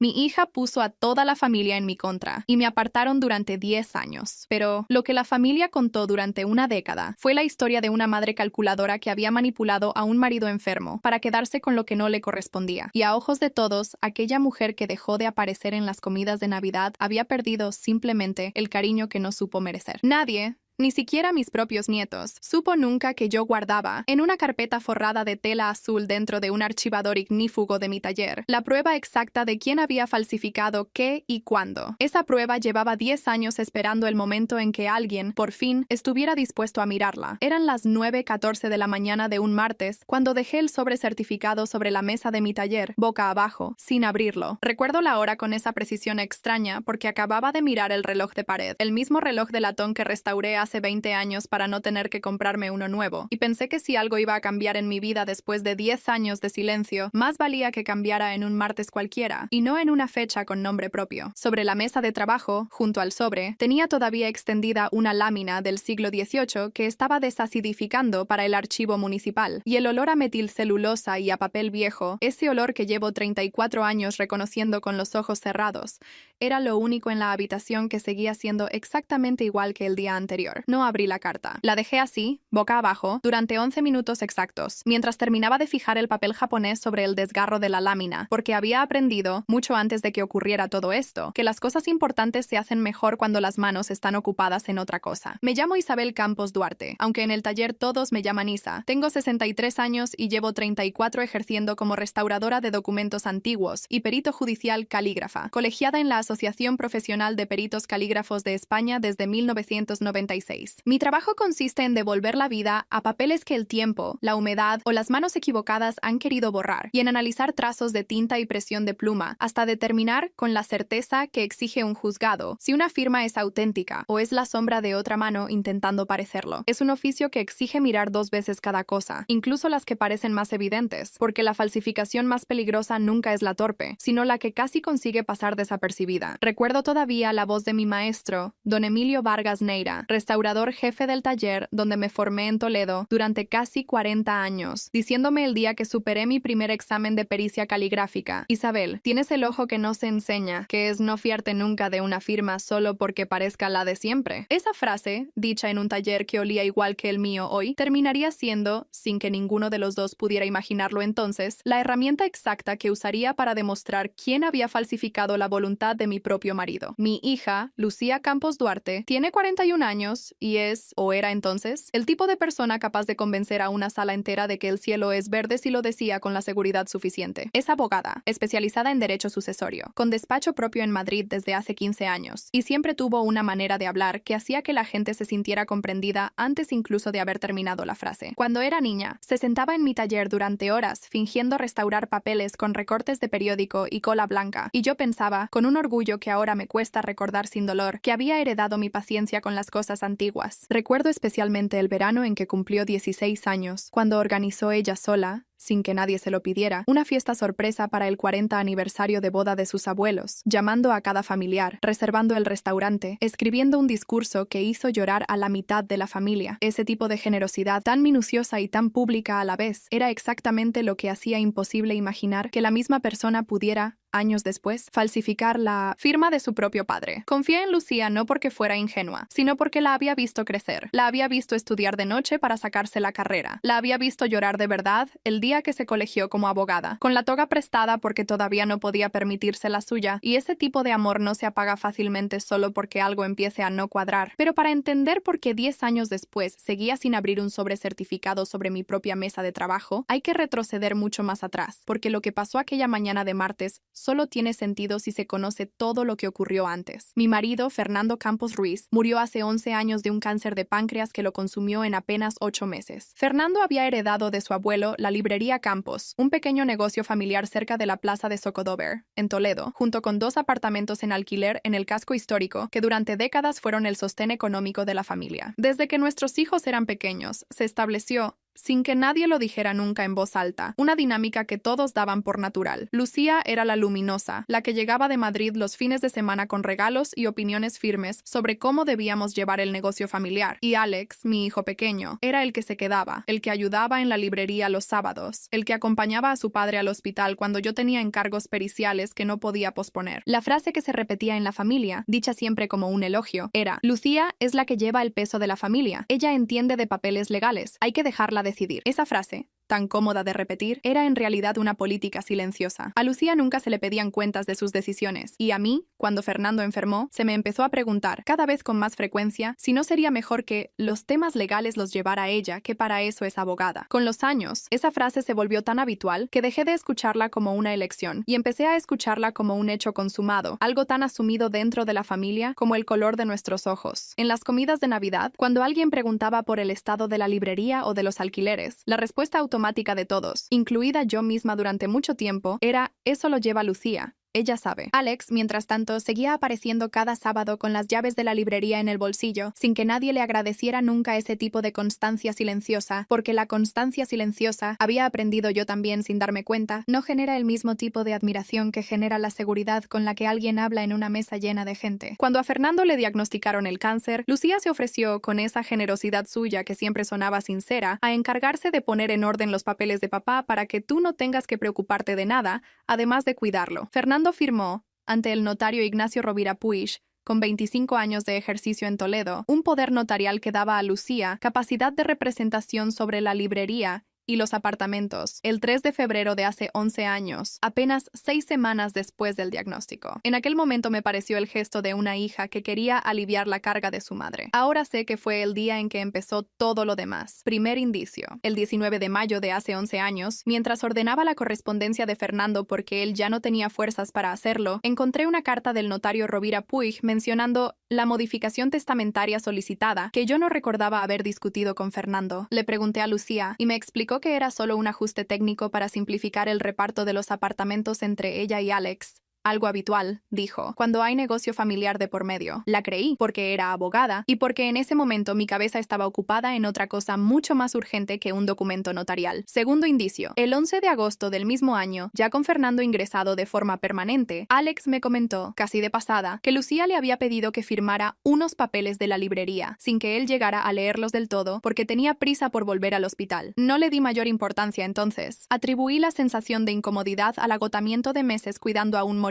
Mi hija puso a toda la familia en mi contra y me apartaron durante 10 años. Pero lo que la familia contó durante una década fue la historia de una madre calculadora que había manipulado a un marido enfermo para quedarse con lo que no le correspondía. Y a ojos de todos, aquella mujer que dejó de aparecer en las comidas de Navidad había perdido simplemente el cariño que no supo merecer. Nadie, ni siquiera mis propios nietos, supo nunca que yo guardaba, en una carpeta forrada de tela azul dentro de un archivador ignífugo de mi taller, la prueba exacta de quién había falsificado qué y cuándo. Esa prueba llevaba 10 años esperando el momento en que alguien, por fin, estuviera dispuesto a mirarla. Eran las 9:14 de la mañana de un martes cuando dejé el sobre certificado sobre la mesa de mi taller, boca abajo, sin abrirlo. Recuerdo la hora con esa precisión extraña porque acababa de mirar el reloj de pared, el mismo reloj de latón que restauré hace 20 años para no tener que comprarme uno nuevo, y pensé que si algo iba a cambiar en mi vida después de 10 años de silencio, más valía que cambiara en un martes cualquiera, y no en una fecha con nombre propio. Sobre la mesa de trabajo, junto al sobre, tenía todavía extendida una lámina del siglo XVIII que estaba desacidificando para el archivo municipal, y el olor a metilcelulosa y a papel viejo, ese olor que llevo 34 años reconociendo con los ojos cerrados, era lo único en la habitación que seguía siendo exactamente igual que el día anterior. No abrí la carta. La dejé así, boca abajo, durante 11 minutos exactos, mientras terminaba de fijar el papel japonés sobre el desgarro de la lámina, porque había aprendido, mucho antes de que ocurriera todo esto, que las cosas importantes se hacen mejor cuando las manos están ocupadas en otra cosa. Me llamo Isabel Campos Duarte, aunque en el taller todos me llaman Isa. Tengo 63 años y llevo 34 ejerciendo como restauradora de documentos antiguos y perito judicial calígrafa, colegiada en la Asociación Profesional de Peritos Calígrafos de España desde 1996. Mi trabajo consiste en devolver la vida a papeles que el tiempo, la humedad o las manos equivocadas han querido borrar, y en analizar trazos de tinta y presión de pluma, hasta determinar con la certeza que exige un juzgado si una firma es auténtica o es la sombra de otra mano intentando parecerlo. Es un oficio que exige mirar 2 veces cada cosa, incluso las que parecen más evidentes, porque la falsificación más peligrosa nunca es la torpe, sino la que casi consigue pasar desapercibida. Recuerdo todavía la voz de mi maestro, don Emilio Vargas Neira, restaurador jefe del taller donde me formé en Toledo durante casi 40 años, diciéndome el día que superé mi primer examen de pericia caligráfica: Isabel, tienes el ojo que no se enseña, que es no fiarte nunca de una firma solo porque parezca la de siempre. Esa frase, dicha en un taller que olía igual que el mío hoy, terminaría siendo, sin que ninguno de los dos pudiera imaginarlo entonces, la herramienta exacta que usaría para demostrar quién había falsificado la voluntad de mi propio marido. Mi hija, Lucía Campos Duarte, tiene 41 años y es, o era entonces, el tipo de persona capaz de convencer a una sala entera de que el cielo es verde si lo decía con la seguridad suficiente. Es abogada, especializada en derecho sucesorio, con despacho propio en Madrid desde hace 15 años, y siempre tuvo una manera de hablar que hacía que la gente se sintiera comprendida antes incluso de haber terminado la frase. Cuando era niña, se sentaba en mi taller durante horas fingiendo restaurar papeles con recortes de periódico y cola blanca, y yo pensaba, con un orgullo que ahora me cuesta recordar sin dolor, que había heredado mi paciencia con las cosas antiguas. Recuerdo especialmente el verano en que cumplió 16 años, cuando organizó ella sola, sin que nadie se lo pidiera, una fiesta sorpresa para el 40 aniversario de boda de sus abuelos, llamando a cada familiar, reservando el restaurante, escribiendo un discurso que hizo llorar a la mitad de la familia. Ese tipo de generosidad, tan minuciosa y tan pública a la vez, era exactamente lo que hacía imposible imaginar que la misma persona pudiera, años después, falsificar la firma de su propio padre. Confié en Lucía no porque fuera ingenua, sino porque la había visto crecer. La había visto estudiar de noche para sacarse la carrera. La había visto llorar de verdad el día que se colegió como abogada, con la toga prestada porque todavía no podía permitirse la suya, y ese tipo de amor no se apaga fácilmente solo porque algo empiece a no cuadrar. Pero para entender por qué 10 años después seguía sin abrir un sobre certificado sobre mi propia mesa de trabajo, hay que retroceder mucho más atrás, porque lo que pasó aquella mañana de martes solo tiene sentido si se conoce todo lo que ocurrió antes. Mi marido, Fernando Campos Ruiz, murió hace 11 años de un cáncer de páncreas que lo consumió en apenas 8 meses. Fernando había heredado de su abuelo la librería Campos, un pequeño negocio familiar cerca de la plaza de Socodover, en Toledo, junto con 2 apartamentos en alquiler en el casco histórico que durante décadas fueron el sostén económico de la familia. Desde que nuestros hijos eran pequeños, se estableció, sin que nadie lo dijera nunca en voz alta, una dinámica que todos daban por natural. Lucía era la luminosa, la que llegaba de Madrid los fines de semana con regalos y opiniones firmes sobre cómo debíamos llevar el negocio familiar. Y Alex, mi hijo pequeño, era el que se quedaba, el que ayudaba en la librería los sábados, el que acompañaba a su padre al hospital cuando yo tenía encargos periciales que no podía posponer. La frase que se repetía en la familia, dicha siempre como un elogio, era: Lucía es la que lleva el peso de la familia. Ella entiende de papeles legales. Hay que dejarla decidir. Esa frase, tan cómoda de repetir, era en realidad una política silenciosa. A Lucía nunca se le pedían cuentas de sus decisiones, y a mí, cuando Fernando enfermó, se me empezó a preguntar, cada vez con más frecuencia, si no sería mejor que los temas legales los llevara ella, que para eso es abogada. Con los años, esa frase se volvió tan habitual que dejé de escucharla como una elección, y empecé a escucharla como un hecho consumado, algo tan asumido dentro de la familia como el color de nuestros ojos. En las comidas de Navidad, cuando alguien preguntaba por el estado de la librería o de los alquileres, la respuesta automática de todos, incluida yo misma durante mucho tiempo, era: eso lo lleva Lucía. Ella sabe. Alex, mientras tanto, seguía apareciendo cada sábado con las llaves de la librería en el bolsillo, sin que nadie le agradeciera nunca ese tipo de constancia silenciosa, porque la constancia silenciosa, había aprendido yo también sin darme cuenta, no genera el mismo tipo de admiración que genera la seguridad con la que alguien habla en una mesa llena de gente. Cuando a Fernando le diagnosticaron el cáncer, Lucía se ofreció, con esa generosidad suya que siempre sonaba sincera, a encargarse de poner en orden los papeles de papá para que tú no tengas que preocuparte de nada, además de cuidarlo. Fernando firmó, ante el notario Ignacio Rovira Puig, con 25 años de ejercicio en Toledo, un poder notarial que daba a Lucía capacidad de representación sobre la librería y los apartamentos, el 3 de febrero de hace 11 años, apenas 6 semanas después del diagnóstico. En aquel momento me pareció el gesto de una hija que quería aliviar la carga de su madre. Ahora sé que fue el día en que empezó todo lo demás. Primer indicio. El 19 de mayo de hace 11 años, mientras ordenaba la correspondencia de Fernando porque él ya no tenía fuerzas para hacerlo, encontré una carta del notario Rovira Puig mencionando la modificación testamentaria solicitada, que yo no recordaba haber discutido con Fernando. Le pregunté a Lucía y me explicó que era solo un ajuste técnico para simplificar el reparto de los apartamentos entre ella y Alex. Algo habitual, dijo, cuando hay negocio familiar de por medio. La creí porque era abogada y porque en ese momento mi cabeza estaba ocupada en otra cosa mucho más urgente que un documento notarial. Segundo indicio. El 11 de agosto del mismo año, ya con Fernando ingresado de forma permanente, Alex me comentó, casi de pasada, que Lucía le había pedido que firmara unos papeles de la librería, sin que él llegara a leerlos del todo, porque tenía prisa por volver al hospital. No le di mayor importancia entonces. Atribuí la sensación de incomodidad al agotamiento de meses cuidando a un moribundo.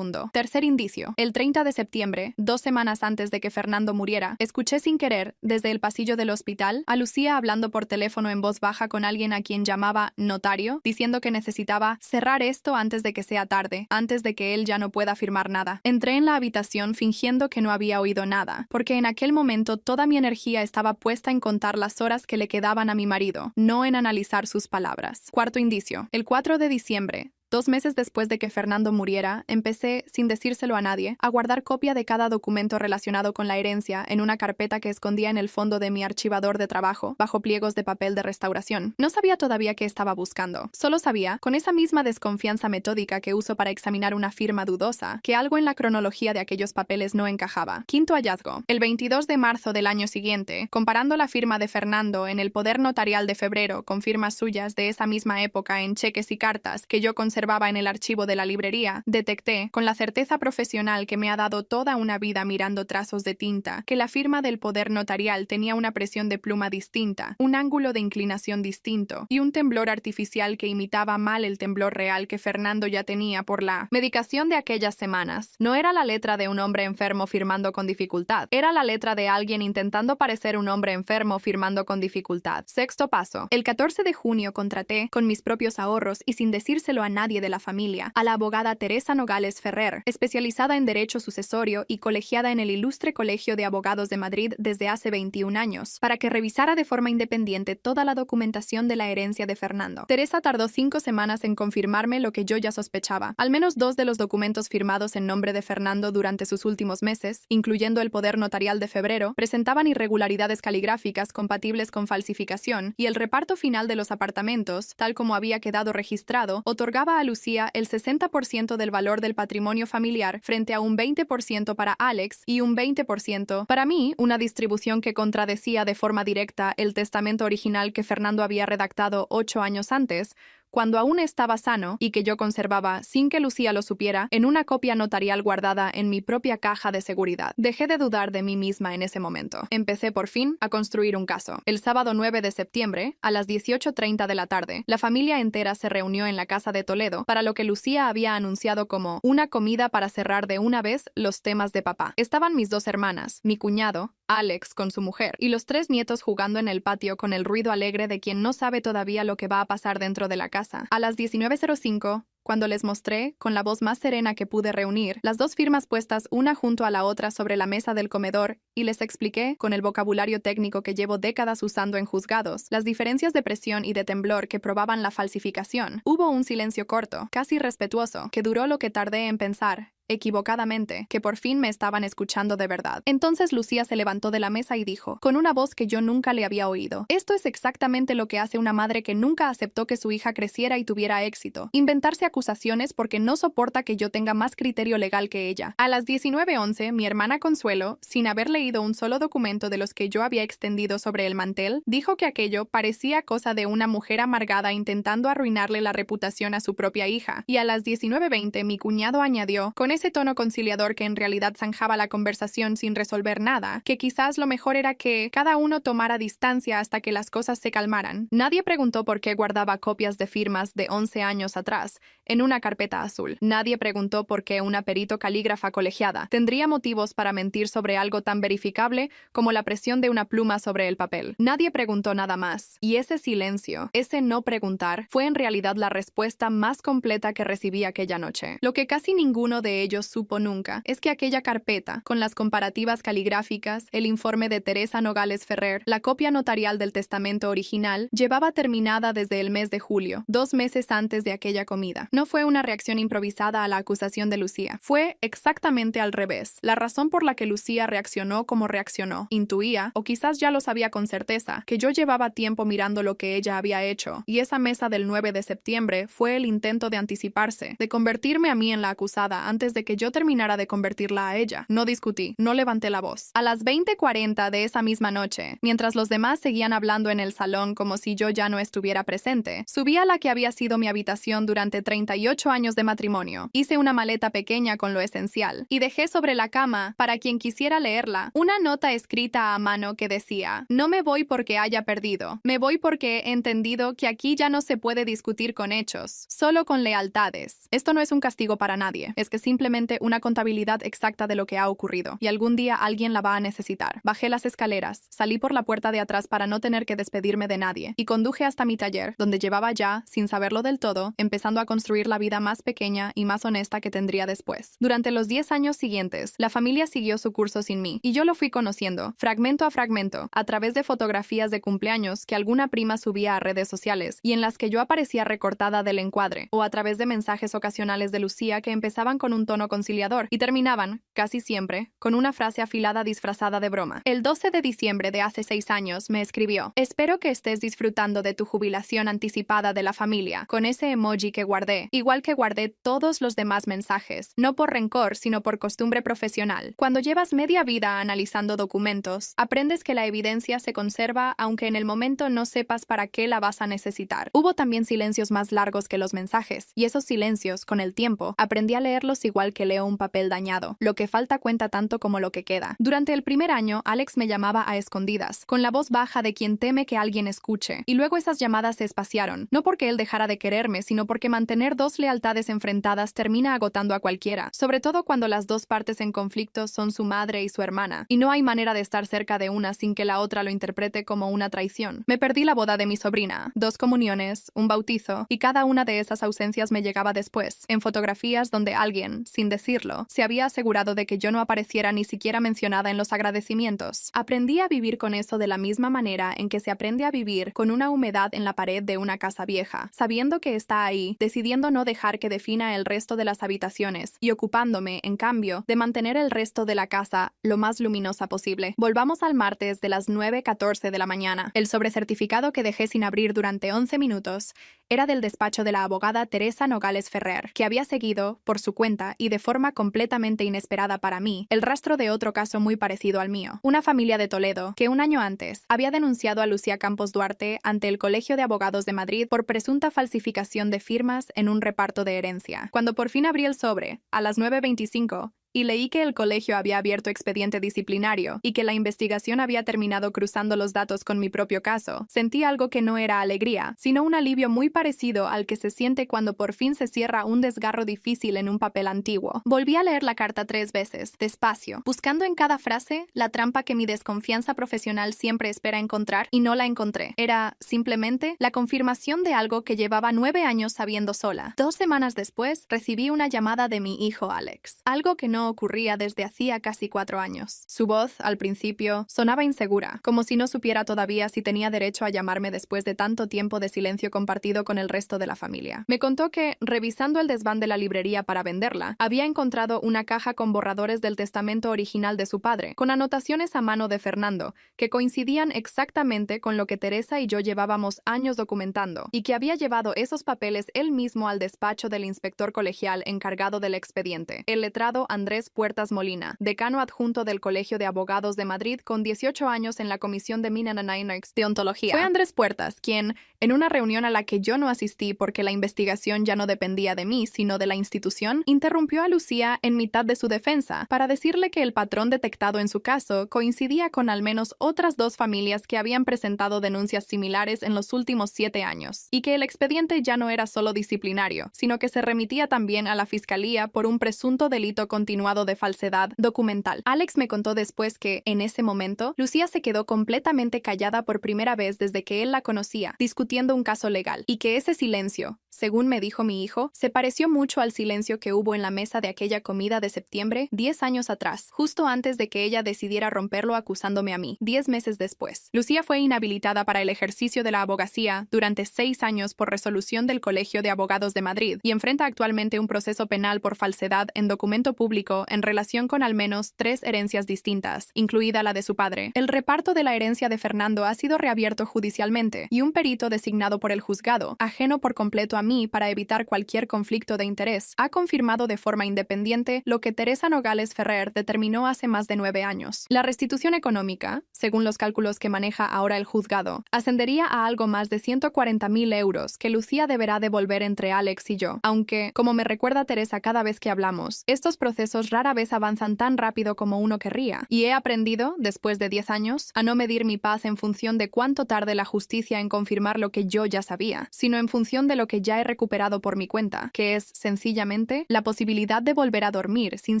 Tercer indicio. El 30 de septiembre, 2 semanas antes de que Fernando muriera, escuché sin querer, desde el pasillo del hospital, a Lucía hablando por teléfono en voz baja con alguien a quien llamaba notario, diciendo que necesitaba cerrar esto antes de que sea tarde, antes de que él ya no pueda firmar nada. Entré en la habitación fingiendo que no había oído nada, porque en aquel momento toda mi energía estaba puesta en contar las horas que le quedaban a mi marido, no en analizar sus palabras. Cuarto indicio. El 4 de diciembre, 2 meses después de que Fernando muriera, empecé, sin decírselo a nadie, a guardar copia de cada documento relacionado con la herencia en una carpeta que escondía en el fondo de mi archivador de trabajo, bajo pliegos de papel de restauración. No sabía todavía qué estaba buscando. Solo sabía, con esa misma desconfianza metódica que uso para examinar una firma dudosa, que algo en la cronología de aquellos papeles no encajaba. Quinto hallazgo. El 22 de marzo del año siguiente, comparando la firma de Fernando en el poder notarial de febrero con firmas suyas de esa misma época en cheques y cartas que yo conservaba en el archivo de la librería, detecté, con la certeza profesional que me ha dado toda una vida mirando trazos de tinta, que la firma del poder notarial tenía una presión de pluma distinta, un ángulo de inclinación distinto y un temblor artificial que imitaba mal el temblor real que Fernando ya tenía por la medicación de aquellas semanas. No era la letra de un hombre enfermo firmando con dificultad, era la letra de alguien intentando parecer un hombre enfermo firmando con dificultad. Sexto paso. El 14 de junio contraté, con mis propios ahorros y sin decírselo a nadie de la familia, a la abogada Teresa Nogales Ferrer, especializada en derecho sucesorio y colegiada en el Ilustre Colegio de Abogados de Madrid desde hace 21 años, para que revisara de forma independiente toda la documentación de la herencia de Fernando. Teresa tardó 5 semanas en confirmarme lo que yo ya sospechaba. Al menos 2 de los documentos firmados en nombre de Fernando durante sus últimos meses, incluyendo el poder notarial de febrero, presentaban irregularidades caligráficas compatibles con falsificación, y el reparto final de los apartamentos, tal como había quedado registrado, otorgaba a Lucía el 60% del valor del patrimonio familiar frente a un 20% para Alex y un 20% para mí, una distribución que contradecía de forma directa el testamento original que Fernando había redactado 8 años antes, cuando aún estaba sano y que yo conservaba, sin que Lucía lo supiera, en una copia notarial guardada en mi propia caja de seguridad. Dejé de dudar de mí misma en ese momento. Empecé por fin a construir un caso. El sábado 9 de septiembre, a las 18:30 de la tarde, la familia entera se reunió en la casa de Toledo para lo que Lucía había anunciado como una comida para cerrar de una vez los temas de papá. Estaban mis 2 hermanas, mi cuñado, Alex con su mujer, y los 3 nietos jugando en el patio con el ruido alegre de quien no sabe todavía lo que va a pasar dentro de la casa. A las 19:05, cuando les mostré, con la voz más serena que pude reunir, las 2 firmas puestas una junto a la otra sobre la mesa del comedor, y les expliqué, con el vocabulario técnico que llevo décadas usando en juzgados, las diferencias de presión y de temblor que probaban la falsificación, hubo un silencio corto, casi respetuoso, que duró lo que tardé en pensar, equivocadamente, que por fin me estaban escuchando de verdad. Entonces Lucía se levantó de la mesa y dijo, con una voz que yo nunca le había oído: esto es exactamente lo que hace una madre que nunca aceptó que su hija creciera y tuviera éxito. Inventarse acusaciones porque no soporta que yo tenga más criterio legal que ella. A las 19:11, mi hermana Consuelo, sin haber leído un solo documento de los que yo había extendido sobre el mantel, dijo que aquello parecía cosa de una mujer amargada intentando arruinarle la reputación a su propia hija. Y a las 19:20, mi cuñado añadió, con ese tono conciliador que en realidad zanjaba la conversación sin resolver nada, que quizás lo mejor era que cada uno tomara distancia hasta que las cosas se calmaran. Nadie preguntó por qué guardaba copias de firmas de 11 años atrás en una carpeta azul. Nadie preguntó por qué una perito calígrafa colegiada tendría motivos para mentir sobre algo tan verificable como la presión de una pluma sobre el papel. Nadie preguntó nada más. Y ese silencio, ese no preguntar, fue en realidad la respuesta más completa que recibí aquella noche. Lo que casi ninguno de ellos supo nunca es que aquella carpeta, con las comparativas caligráficas, el informe de Teresa Nogales Ferrer, la copia notarial del testamento original, llevaba terminada desde el mes de julio, 2 meses antes de aquella comida. No fue una reacción improvisada a la acusación de Lucía. Fue exactamente al revés. La razón por la que Lucía reaccionó como reaccionó, intuía, o quizás ya lo sabía con certeza, que yo llevaba tiempo mirando lo que ella había hecho, y esa mesa del 9 de septiembre fue el intento de anticiparse, de convertirme a mí en la acusada antes de que yo terminara de convertirla a ella. No discutí, no levanté la voz. A las 20:40 de esa misma noche, mientras los demás seguían hablando en el salón como si yo ya no estuviera presente, subí a la que había sido mi habitación durante 38 años de matrimonio. Hice una maleta pequeña con lo esencial y dejé sobre la cama, para quien quisiera leerla, una nota escrita a mano que decía: no me voy porque haya perdido, me voy porque he entendido que aquí ya no se puede discutir con hechos, solo con lealtades. Esto no es un castigo para nadie, es que simplemente una contabilidad exacta de lo que ha ocurrido, y algún día alguien la va a necesitar. Bajé las escaleras, salí por la puerta de atrás para no tener que despedirme de nadie, y conduje hasta mi taller, donde llevaba ya, sin saberlo del todo, empezando a construir la vida más pequeña y más honesta que tendría después. Durante los 10 años siguientes, la familia siguió su curso sin mí, y yo lo fui conociendo, fragmento a fragmento, a través de fotografías de cumpleaños que alguna prima subía a redes sociales, y en las que yo aparecía recortada del encuadre, o a través de mensajes ocasionales de Lucía que empezaban con un tono conciliador y terminaban, casi siempre, con una frase afilada disfrazada de broma. El 12 de diciembre de hace 6 años me escribió: espero que estés disfrutando de tu jubilación anticipada de la familia, con ese emoji que guardé, igual que guardé todos los demás mensajes, no por rencor, sino por costumbre profesional. Cuando llevas media vida analizando documentos, aprendes que la evidencia se conserva aunque en el momento no sepas para qué la vas a necesitar. Hubo también silencios más largos que los mensajes, y esos silencios, con el tiempo, aprendí a leerlos igual que leo un papel dañado. Lo que falta cuenta tanto como lo que queda. Durante el primer año, Alex me llamaba a escondidas, con la voz baja de quien teme que alguien escuche, y luego esas llamadas se espaciaron, no porque él dejara de quererme, sino porque mantener 2 lealtades enfrentadas termina agotando a cualquiera, sobre todo cuando las 2 partes en conflicto son su madre y su hermana, y no hay manera de estar cerca de una sin que la otra lo interprete como una traición. Me perdí la boda de mi sobrina, 2 comuniones, un bautizo, y cada una de esas ausencias me llegaba después, en fotografías donde alguien, sin decirlo, se había asegurado encargado de que yo no apareciera ni siquiera mencionada en los agradecimientos. Aprendí a vivir con eso de la misma manera en que se aprende a vivir con una humedad en la pared de una casa vieja, sabiendo que está ahí, decidiendo no dejar que defina el resto de las habitaciones y ocupándome, en cambio, de mantener el resto de la casa lo más luminosa posible. Volvamos al martes de las 9:14 de la mañana. El sobrecertificado que dejé sin abrir durante 11 minutos era del despacho de la abogada Teresa Nogales Ferrer, que había seguido, por su cuenta y de forma completamente inesperada para mí, el rastro de otro caso muy parecido al mío. Una familia de Toledo, que un año antes había denunciado a Lucía Campos Duarte ante el Colegio de Abogados de Madrid por presunta falsificación de firmas en un reparto de herencia. Cuando por fin abrí el sobre, a las 9:25, y leí que el colegio había abierto expediente disciplinario y que la investigación había terminado cruzando los datos con mi propio caso, sentí algo que no era alegría, sino un alivio muy parecido al que se siente cuando por fin se cierra un desgarro difícil en un papel antiguo. Volví a leer la carta 3 veces, despacio, buscando en cada frase la trampa que mi desconfianza profesional siempre espera encontrar, y no la encontré. Era, simplemente, la confirmación de algo que llevaba 9 años sabiendo sola. 2 semanas después, recibí una llamada de mi hijo Alex, algo que no ocurría desde hacía casi 4 años. Su voz, al principio, sonaba insegura, como si no supiera todavía si tenía derecho a llamarme después de tanto tiempo de silencio compartido con el resto de la familia. Me contó que, revisando el desván de la librería para venderla, había encontrado una caja con borradores del testamento original de su padre, con anotaciones a mano de Fernando, que coincidían exactamente con lo que Teresa y yo llevábamos años documentando, y que había llevado esos papeles él mismo al despacho del inspector colegial encargado del expediente, el letrado Andrés Puertas Molina, decano adjunto del Colegio de Abogados de Madrid con 18 años en la Comisión de Minananainers de Ontología. Fue Andrés Puertas quien, en una reunión a la que yo no asistí porque la investigación ya no dependía de mí, sino de la institución, interrumpió a Lucía en mitad de su defensa para decirle que el patrón detectado en su caso coincidía con al menos otras 2 familias que habían presentado denuncias similares en los últimos 7 años, y que el expediente ya no era solo disciplinario, sino que se remitía también a la Fiscalía por un presunto delito continuado de falsedad documental. Alex me contó después que, en ese momento, Lucía se quedó completamente callada por primera vez desde que él la conocía, discutiendo un caso legal, y que ese silencio, según me dijo mi hijo, se pareció mucho al silencio que hubo en la mesa de aquella comida de septiembre 10 años atrás, justo antes de que ella decidiera romperlo acusándome a mí, 10 meses después. Lucía fue inhabilitada para el ejercicio de la abogacía durante 6 años por resolución del Colegio de Abogados de Madrid y enfrenta actualmente un proceso penal por falsedad en documento público en relación con al menos 3 herencias distintas, incluida la de su padre. El reparto de la herencia de Fernando ha sido reabierto judicialmente y un perito designado por el juzgado, ajeno por completo a mí para evitar cualquier conflicto de interés, ha confirmado de forma independiente lo que Teresa Nogales Ferrer determinó hace más de 9 años. La restitución económica, según los cálculos que maneja ahora el juzgado, ascendería a algo más de 140.000 euros que Lucía deberá devolver entre Alex y yo, aunque, como me recuerda Teresa cada vez que hablamos, estos procesos rara vez avanzan tan rápido como uno querría, y he aprendido, después de 10 años, a no medir mi paz en función de cuánto tarde la justicia en confirmar lo que yo ya sabía, sino en función de lo que ya he recuperado por mi cuenta, que es, sencillamente, la posibilidad de volver a dormir sin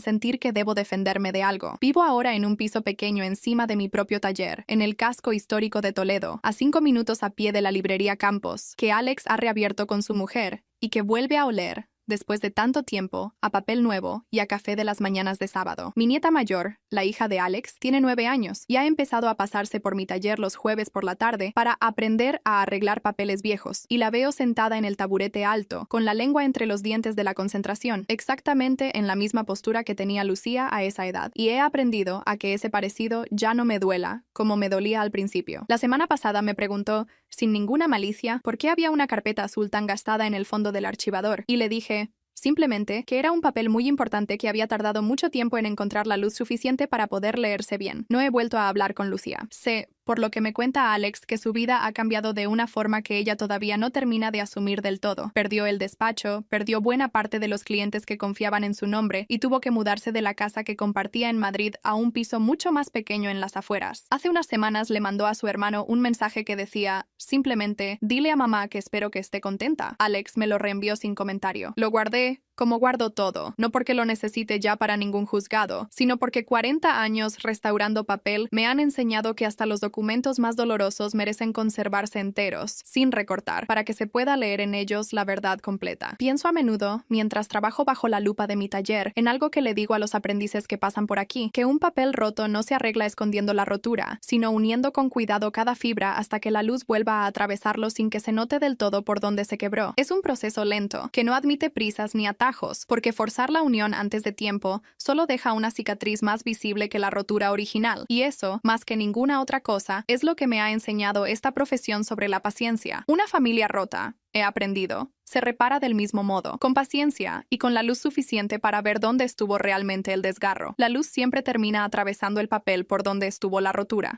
sentir que debo defenderme de algo. Vivo ahora en un piso pequeño encima de mi propio taller, en el casco histórico de Toledo, a 5 minutos a pie de la librería Campos, que Alex ha reabierto con su mujer, y que vuelve a oler, después de tanto tiempo, a papel nuevo y a café de las mañanas de sábado. Mi nieta mayor, la hija de Alex, tiene 9 años y ha empezado a pasarse por mi taller los jueves por la tarde para aprender a arreglar papeles viejos, y la veo sentada en el taburete alto, con la lengua entre los dientes de la concentración, exactamente en la misma postura que tenía Lucía a esa edad, y he aprendido a que ese parecido ya no me duela, como me dolía al principio. La semana pasada me preguntó, sin ninguna malicia, por qué había una carpeta azul tan gastada en el fondo del archivador, y le dije, simplemente, que era un papel muy importante que había tardado mucho tiempo en encontrar la luz suficiente para poder leerse bien. No he vuelto a hablar con Lucía. Sé, por lo que me cuenta Alex, que su vida ha cambiado de una forma que ella todavía no termina de asumir del todo. Perdió el despacho, perdió buena parte de los clientes que confiaban en su nombre y tuvo que mudarse de la casa que compartía en Madrid a un piso mucho más pequeño en las afueras. Hace unas semanas le mandó a su hermano un mensaje que decía, simplemente, dile a mamá que espero que esté contenta. Alex me lo reenvió sin comentario. Lo guardé, Como guardo todo, no porque lo necesite ya para ningún juzgado, sino porque 40 años restaurando papel me han enseñado que hasta los documentos más dolorosos merecen conservarse enteros, sin recortar, para que se pueda leer en ellos la verdad completa. Pienso a menudo, mientras trabajo bajo la lupa de mi taller, en algo que le digo a los aprendices que pasan por aquí, que un papel roto no se arregla escondiendo la rotura, sino uniendo con cuidado cada fibra hasta que la luz vuelva a atravesarlo sin que se note del todo por donde se quebró. Es un proceso lento, que no admite prisas ni atajos, porque forzar la unión antes de tiempo solo deja una cicatriz más visible que la rotura original, y eso, más que ninguna otra cosa, es lo que me ha enseñado esta profesión sobre la paciencia. Una familia rota, he aprendido, se repara del mismo modo, con paciencia y con la luz suficiente para ver dónde estuvo realmente el desgarro. La luz siempre termina atravesando el papel por donde estuvo la rotura.